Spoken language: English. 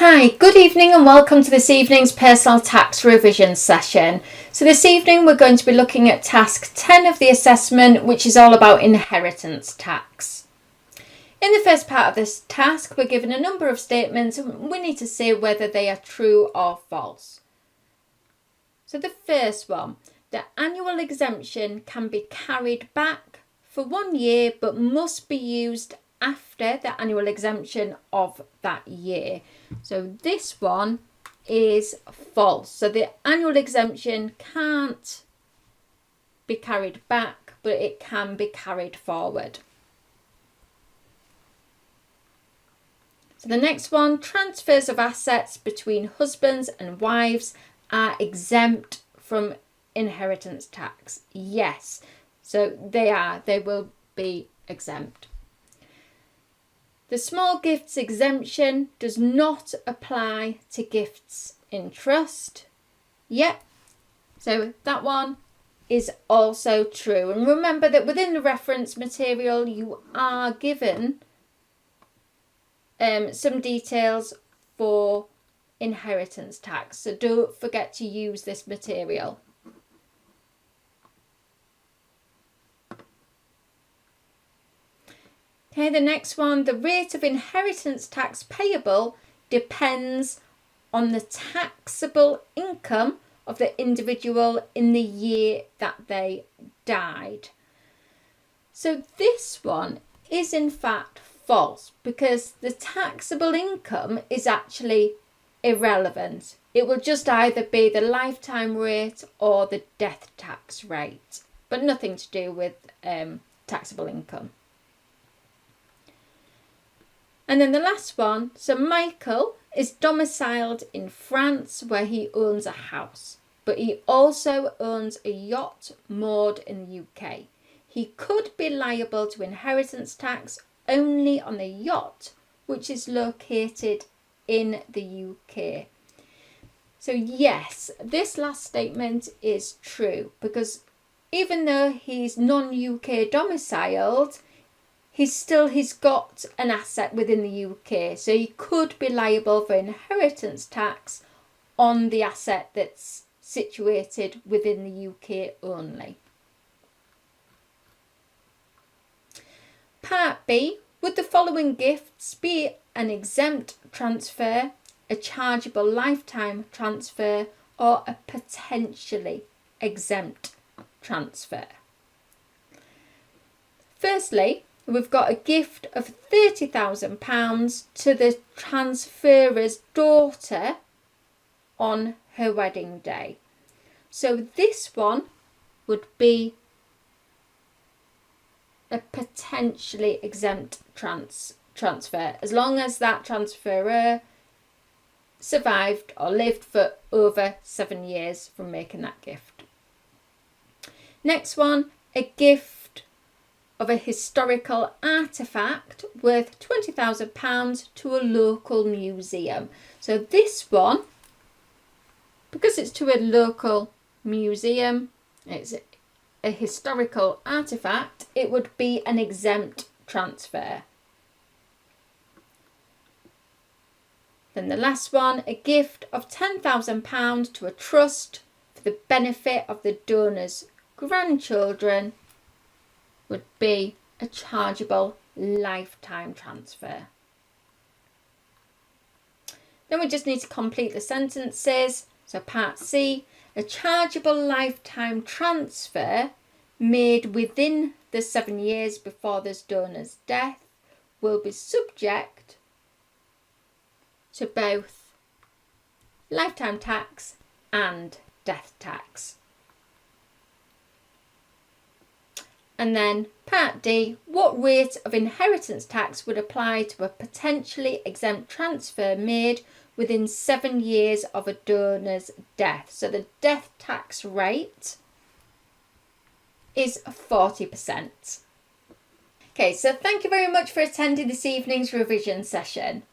Hi, good evening and welcome to this evening's personal tax revision session. So this evening we're going to be looking at task 10 of the assessment, which is all about inheritance tax. In the first part of this task, we're given a number of statements and we need to say whether they are true or false. So the first one, the annual exemption can be carried back for 1 year but must be used after the annual exemption of that year. So this one is false. So the annual exemption can't be carried back, but it can be carried forward. So the next one, transfers of assets between husbands and wives are exempt from inheritance tax. Yes, so they will be exempt. The small gifts exemption does not apply to gifts in trust. Yep, so that one is also true. And remember that within the reference material you are given some details for inheritance tax. So don't forget to use this material. Okay, the next one, the rate of inheritance tax payable depends on the taxable income of the individual in the year that they died. So this one is in fact false because the taxable income is actually irrelevant. It will just either be the lifetime rate or the death tax rate, but nothing to do with taxable income. And then the last one, so Michael is domiciled in France where he owns a house, but he also owns a yacht moored in the UK. He could be liable to inheritance tax only on the yacht, which is located in the UK. So yes, this last statement is true because even though he's non-UK domiciled, he's got an asset within the UK, so he could be liable for inheritance tax on the asset that's situated within the UK only. Part B, would the following gifts be an exempt transfer, a chargeable lifetime transfer, or a potentially exempt transfer? Firstly, we've got a gift of £30,000 to the transferor's daughter on her wedding day. So this one would be a potentially exempt transfer as long as that transferor survived or lived for over 7 years from making that gift. Next one, a gift of a historical artefact worth £20,000 to a local museum. So this one, because it's to a local museum, it's a historical artefact, it would be an exempt transfer. Then the last one, a gift of £10,000 to a trust for the benefit of the donor's grandchildren would be a chargeable lifetime transfer. Then we just need to complete the sentences. So part C, a chargeable lifetime transfer made within the 7 years before this donor's death will be subject to both lifetime tax and death tax. And then part D, what rate of inheritance tax would apply to a potentially exempt transfer made within 7 years of a donor's death? So the death tax rate is 40%. Okay, so thank you very much for attending this evening's revision session.